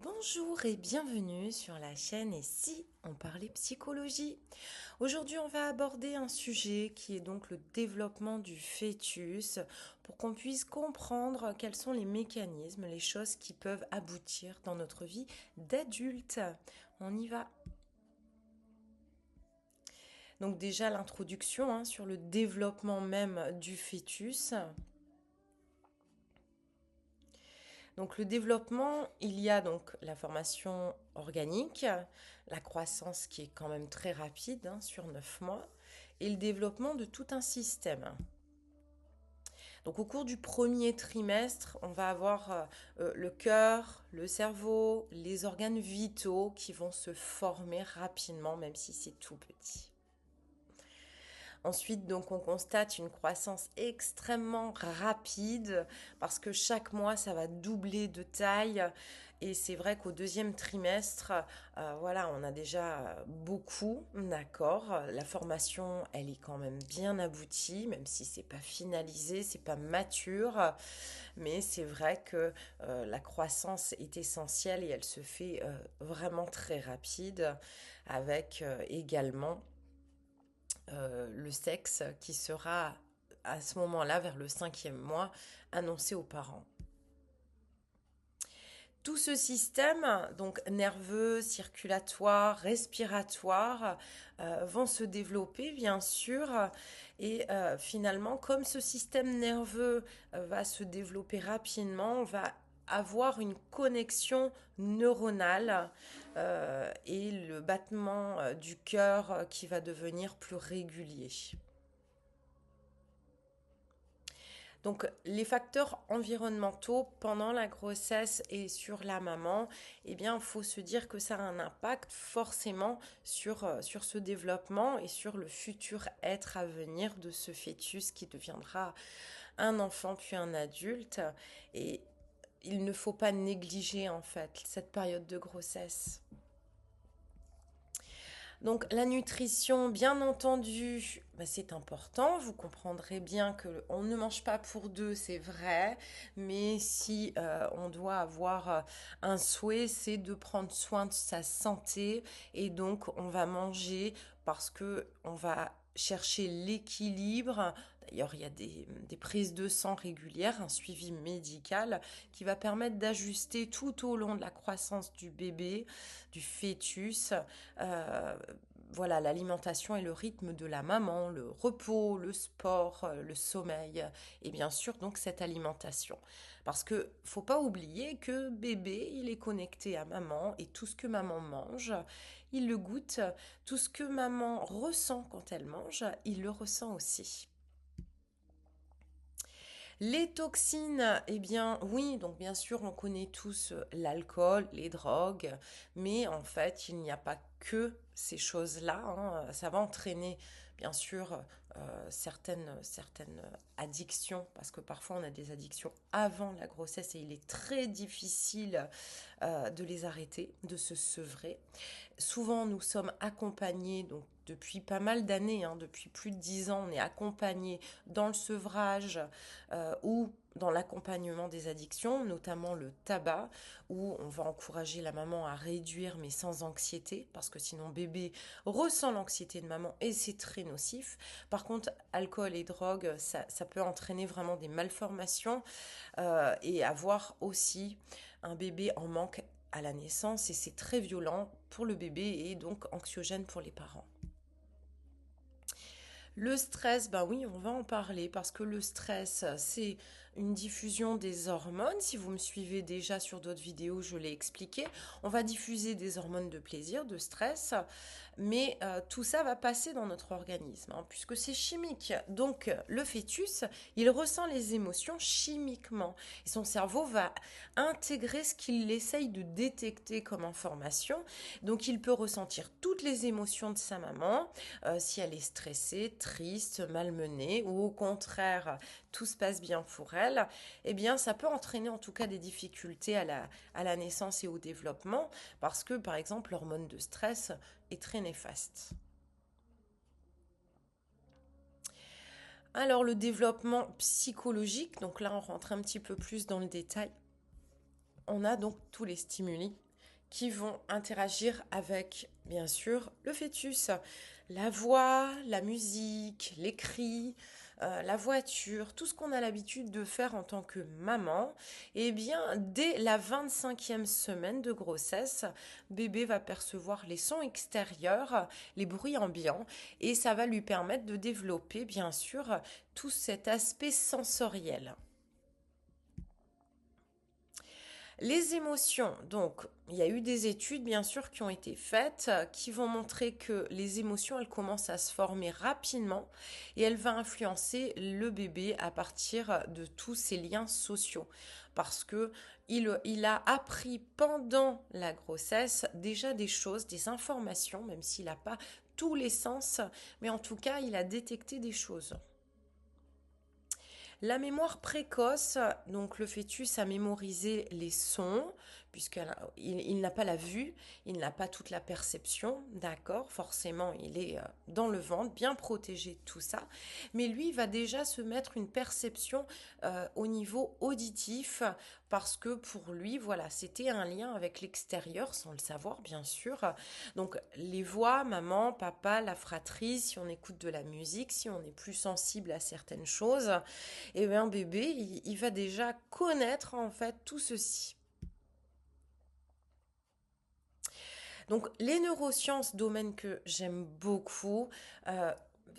Bonjour et bienvenue sur la chaîne Et si on parlait psychologie? Aujourd'hui, on va aborder un sujet qui est donc le développement du fœtus pour qu'on puisse comprendre quels sont les mécanismes, les choses qui peuvent aboutir dans notre vie d'adulte. On y va. Donc déjà l'introduction sur le développement même du fœtus. Donc le développement, il y a donc la formation organique, la croissance qui est quand même très rapide sur 9 mois, et le développement de tout un système. Donc au cours du premier trimestre, on va avoir le cœur, le cerveau, les organes vitaux qui vont se former rapidement, même si c'est tout petit. Ensuite, donc, on constate une croissance extrêmement rapide parce que chaque mois, ça va doubler de taille. Et c'est vrai qu'au deuxième trimestre, voilà, on a déjà beaucoup, d'accord. La formation, elle est quand même bien aboutie, même si c'est pas finalisé, c'est pas mature. Mais c'est vrai que la croissance est essentielle et elle se fait vraiment très rapide avec également le sexe qui sera à ce moment-là, vers le cinquième mois, annoncé aux parents. Tout ce système, donc nerveux, circulatoire, respiratoire, vont se développer bien sûr. Et finalement, comme ce système nerveux va se développer rapidement, on va avoir une connexion neuronale et le battement du cœur qui va devenir plus régulier. Donc les facteurs environnementaux pendant la grossesse et sur la maman, eh bien il faut se dire que ça a un impact forcément sur ce développement et sur le futur être à venir de ce fœtus qui deviendra un enfant puis un adulte. Et il ne faut pas négliger en fait cette période de grossesse. Donc la nutrition, bien entendu, c'est important. Vous comprendrez bien que on ne mange pas pour deux, c'est vrai. Mais si on doit avoir un souhait, c'est de prendre soin de sa santé. Et donc on va manger parce que on va chercher l'équilibre. D'ailleurs, il y a des prises de sang régulières, un suivi médical qui va permettre d'ajuster tout au long de la croissance du bébé, du fœtus, euh, voilà, l'alimentation et le rythme de la maman, le repos, le sport, le sommeil et bien sûr donc cette alimentation. Parce que faut pas oublier que bébé, il est connecté à maman et tout ce que maman mange, il le goûte, tout ce que maman ressent quand elle mange, il le ressent aussi. Les toxines, eh bien oui, donc bien sûr on connaît tous l'alcool, les drogues, mais en fait il n'y a pas que ces choses-là, ça va entraîner bien sûr certaines addictions, parce que parfois on a des addictions avant la grossesse et il est très difficile de les arrêter, de se sevrer. Souvent, nous sommes accompagnés, donc depuis pas mal d'années, depuis plus de 10 ans, on est accompagnés dans le sevrage ou dans l'accompagnement des addictions, notamment le tabac, où on va encourager la maman à réduire, mais sans anxiété, parce que sinon bébé ressent l'anxiété de maman et c'est très nocif. Par contre, alcool et drogue, ça peut entraîner vraiment des malformations et avoir aussi un bébé en manque à la naissance et c'est très violent pour le bébé et donc anxiogène pour les parents. Le stress, ben oui, on va en parler parce que le stress, c'est une diffusion des hormones. Si vous me suivez déjà sur d'autres vidéos, je l'ai expliqué. On va diffuser des hormones de plaisir, de stress, mais tout ça va passer dans notre organisme puisque c'est chimique. Donc le fœtus, il ressent les émotions chimiquement et son cerveau va intégrer ce qu'il essaye de détecter comme information. Donc il peut ressentir toutes les émotions de sa maman, si elle est stressée, triste, malmenée, ou au contraire, tout se passe bien pour elle, eh bien, ça peut entraîner en tout cas des difficultés à la naissance et au développement, parce que, par exemple, l'hormone de stress est très néfaste. Alors, le développement psychologique, donc là, on rentre un petit peu plus dans le détail. On a donc tous les stimuli qui vont interagir avec, bien sûr, le fœtus. La voix, la musique, les cris, la voiture, tout ce qu'on a l'habitude de faire en tant que maman, eh bien, dès la 25e semaine de grossesse, bébé va percevoir les sons extérieurs, les bruits ambiants, et ça va lui permettre de développer, bien sûr, tout cet aspect sensoriel. Les émotions, donc il y a eu des études bien sûr qui ont été faites qui vont montrer que les émotions elles commencent à se former rapidement et elles vont influencer le bébé à partir de tous ces liens sociaux parce que il a appris pendant la grossesse déjà des choses, des informations, même s'il n'a pas tous les sens, mais en tout cas il a détecté des choses. La mémoire précoce, donc le fœtus a mémorisé les sons, puisqu'il n'a pas la vue, il n'a pas toute la perception, d'accord, forcément il est dans le ventre, bien protégé de tout ça, mais lui il va déjà se mettre une perception au niveau auditif, parce que pour lui, voilà, c'était un lien avec l'extérieur, sans le savoir bien sûr. Donc les voix, maman, papa, la fratrie, si on écoute de la musique, si on est plus sensible à certaines choses, et bien bébé, il va déjà connaître en fait tout ceci. Donc les neurosciences, domaine que j'aime beaucoup, euh,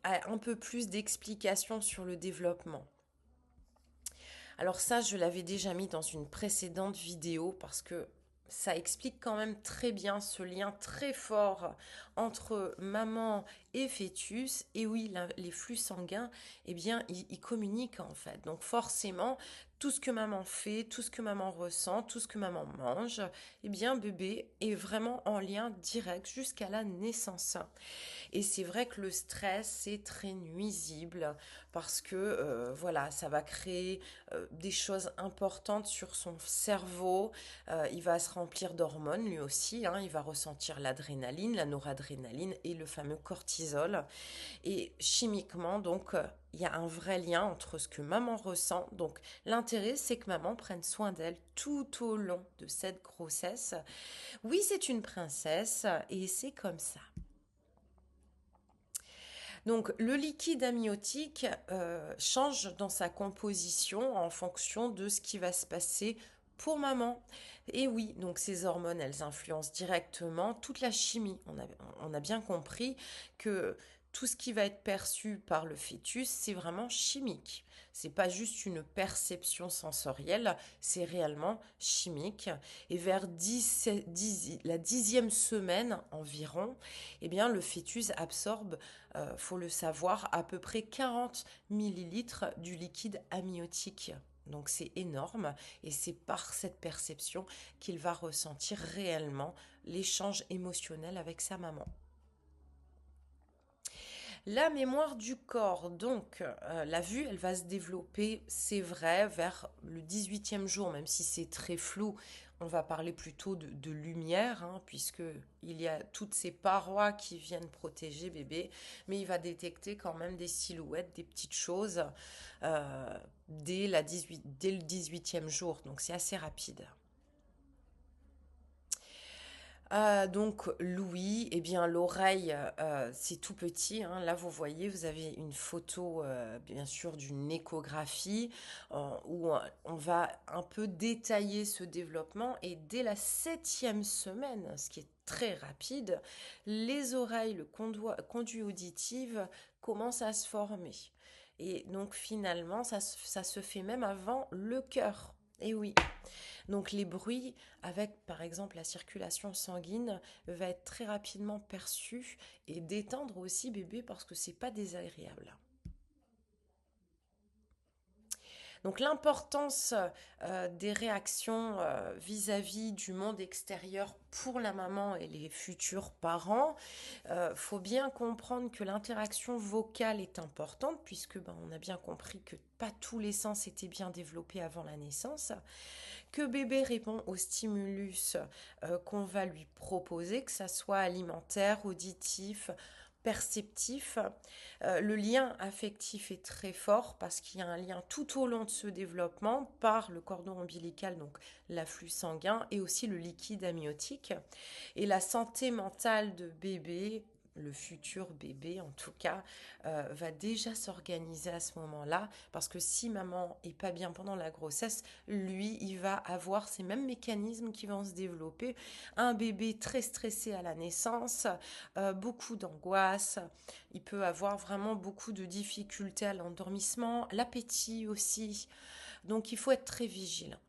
a un peu plus d'explications sur le développement. Alors ça, je l'avais déjà mis dans une précédente vidéo parce que ça explique quand même très bien ce lien très fort entre maman et fœtus. Et oui, les flux sanguins, eh bien, ils communiquent en fait. Donc forcément, tout ce que maman fait, tout ce que maman ressent, tout ce que maman mange, eh bien, bébé est vraiment en lien direct jusqu'à la naissance. Et c'est vrai que le stress, c'est très nuisible parce que voilà, ça va créer des choses importantes sur son cerveau. Il va se remplir d'hormones lui aussi, hein. Il va ressentir l'adrénaline, la noradrénaline et le fameux cortisol. Et chimiquement, donc, il y a un vrai lien entre ce que maman ressent. Donc, l'intérêt, c'est que maman prenne soin d'elle tout au long de cette grossesse. Oui, c'est une princesse et c'est comme ça. Donc le liquide amniotique change dans sa composition en fonction de ce qui va se passer pour maman. Et oui, donc ces hormones, elles influencent directement toute la chimie. On a bien compris que tout ce qui va être perçu par le fœtus, c'est vraiment chimique. C'est pas juste une perception sensorielle, c'est réellement chimique. Et vers la 10e semaine environ, eh bien, le fœtus absorbe, faut le savoir, à peu près 40 millilitres du liquide amniotique. Donc c'est énorme et c'est par cette perception qu'il va ressentir réellement l'échange émotionnel avec sa maman. La mémoire du corps, donc la vue, elle va se développer, c'est vrai, vers le 18e jour, même si c'est très flou, on va parler plutôt de lumière, hein, puisque il y a toutes ces parois qui viennent protéger bébé, mais il va détecter quand même des silhouettes, des petites choses dès le 18e jour, donc c'est assez rapide. Donc l'ouïe, eh bien l'oreille, c'est tout petit, hein. Là, vous voyez, vous avez une photo, bien sûr, d'une échographie où on va un peu détailler ce développement. Et dès la 7e semaine, ce qui est très rapide, les oreilles, le conduit auditif commence à se former. Et donc finalement, ça se fait même avant le cœur. Et oui. Donc les bruits avec par exemple la circulation sanguine va être très rapidement perçu et détendre aussi bébé parce que c'est pas désagréable. Donc l'importance des réactions vis-à-vis du monde extérieur pour la maman et les futurs parents, faut bien comprendre que l'interaction vocale est importante puisque on a bien compris que pas tous les sens étaient bien développés avant la naissance, que bébé répond au stimulus qu'on va lui proposer, que ça soit alimentaire, auditif, perceptif. Le lien affectif est très fort parce qu'il y a un lien tout au long de ce développement par le cordon ombilical, donc l'afflux sanguin, et aussi le liquide amniotique. Et la santé mentale de bébé, le futur bébé en tout cas, va déjà s'organiser à ce moment-là, parce que si maman est pas bien pendant la grossesse, lui, il va avoir ces mêmes mécanismes qui vont se développer. Un bébé très stressé à la naissance, beaucoup d'angoisse, il peut avoir vraiment beaucoup de difficultés à l'endormissement, l'appétit aussi. Donc il faut être très vigilant.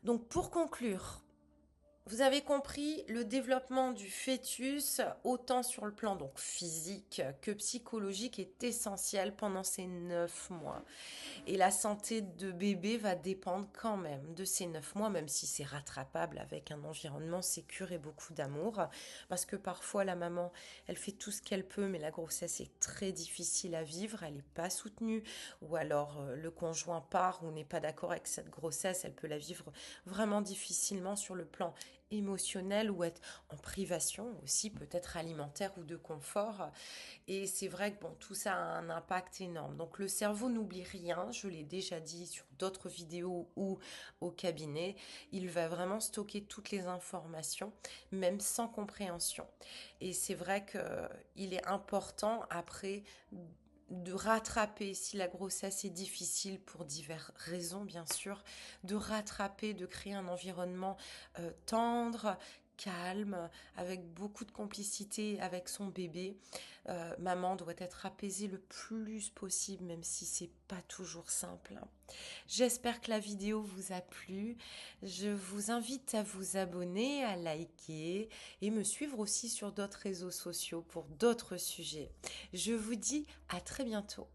Donc pour conclure, vous avez compris, le développement du fœtus, autant sur le plan donc physique que psychologique, est essentiel pendant ces 9 mois. Et la santé de bébé va dépendre quand même de ces 9 mois, même si c'est rattrapable avec un environnement sécure et beaucoup d'amour. Parce que parfois la maman, elle fait tout ce qu'elle peut, mais la grossesse est très difficile à vivre, elle n'est pas soutenue. Ou alors le conjoint part ou n'est pas d'accord avec cette grossesse, elle peut la vivre vraiment difficilement sur le plan émotionnel ou être en privation aussi, peut-être alimentaire ou de confort. Et c'est vrai que bon, tout ça a un impact énorme. Donc le cerveau n'oublie rien, je l'ai déjà dit sur d'autres vidéos ou au cabinet. Il va vraiment stocker toutes les informations, même sans compréhension. Et c'est vrai qu'il est important après de rattraper, si la grossesse est difficile pour diverses raisons bien sûr, de rattraper, de créer un environnement tendre, calme, avec beaucoup de complicité avec son bébé. Maman doit être apaisée le plus possible, même si c'est pas toujours simple. J'espère que la vidéo vous a plu. Je vous invite à vous abonner, à liker et me suivre aussi sur d'autres réseaux sociaux pour d'autres sujets. Je vous dis à très bientôt.